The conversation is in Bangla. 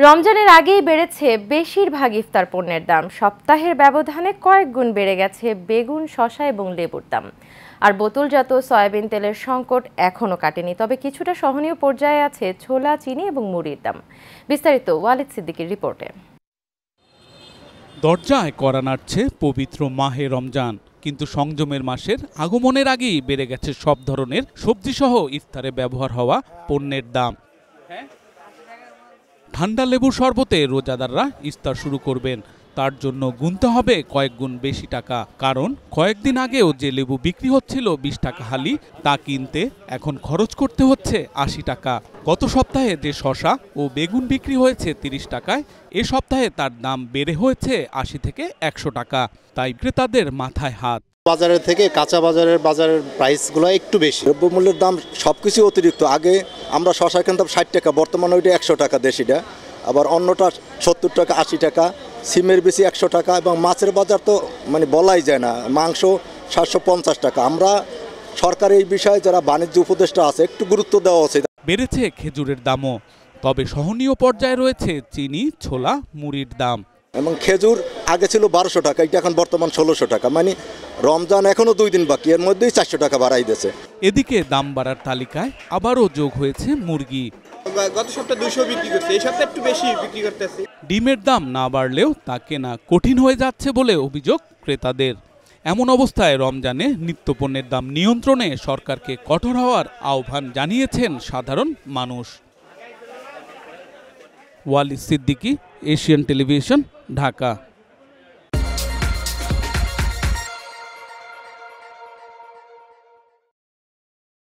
রমজানের আগেই বেড়েছে বেশিরভাগ ইফতার পণ্যের দাম। সপ্তাহের ব্যবধানে কয়েক গুণ বেড়ে গেছে বেগুন, শসা এবং লেবুর দাম। আর বোতলজাত সয়াবিন তেলের সংকট এখনও কাটেনি, তবে কিছুটা সহনীয় পর্যায়ে আছে ছোলা, চিনি এবং মুড়ির দাম। বিস্তারিত ওয়ালিদ সিদ্দিকীর রিপোর্টে। দরজায় কড়া নাড়ছে পবিত্র মাহে রমজান, কিন্তু সংযমের মাসের আগমনের আগেই বেড়ে গেছে সব ধরনের সবজিসহ ইফতারে ব্যবহার হওয়া পণ্যের দাম। ঠান্ডা লেবুর শরবতে রোজাদাররা ইফতার শুরু করবেন, তার জন্য গুনতে হবে কয়েক গুণ বেশি টাকা। কারণ কয়েকদিন আগেও যে লেবু বিক্রি হচ্ছিল 20 টাকা হালি, তা কিনতে এখন খরচ করতে হচ্ছে 80 টাকা। গত সপ্তাহে যে শসা ও বেগুন বিক্রি হয়েছে 30 টাকায়, এ সপ্তাহে তার দাম বেড়ে হয়েছে 80 থেকে 100 টাকা। তাই ক্রেতাদের মাথায় হাত। বাজারের থেকে কাঁচা বাজারের প্রাইসগুলো একটু বেশি। দ্রব্যমূল্যের দাম সবকিছু অতিরিক্ত। আগে আমরা শসা কিনতাম 60 টাকা, বর্তমানে ওইটা 100 টাকা দেশিটা, আবার অন্যটা 70 টাকা, 80 টাকা, সিমের বেশি 100 টাকা, এবং মাছের বাজার তো বলাই যায় না, মাংস 750 টাকা। আমরা সরকার এই বিষয়ে যারা বাণিজ্য উপদেষ্টা আছে একটু গুরুত্ব দেওয়া উচিত। বেড়েছে খেজুরের দামও, তবে সহনীয় পর্যায়ে রয়েছে চিনি, ছোলা, মুড়ির দাম। এবং খেজুর আগে ছিল 1200 টাকা, এটা এখন বর্তমান 1600 টাকা। রমজান এখনো 2 দিন বাকি, এর মধ্যেই 400 টাকা বাড়াই দিয়েছে। এদিকে দাম বাড়ার তালিকায় আবারও যোগ হয়েছে মুরগি। গত সপ্তাহে 200 বিক্রি করতে, এই সপ্তাহে একটু বেশি বিক্রি করতেছে। ডিমের দাম না বাড়লেও তা কেনা কঠিন হয়ে যাচ্ছে বলে অভিযোগ ক্রেতাদের। এমন অবস্থায় রমজানে নিত্যপণ্যের দাম নিয়ন্ত্রণে সরকারকে কঠোর হওয়ার আহ্বান জানিয়েছেন সাধারণ মানুষ। Walid Siddiqui, Asian television, Dhaka.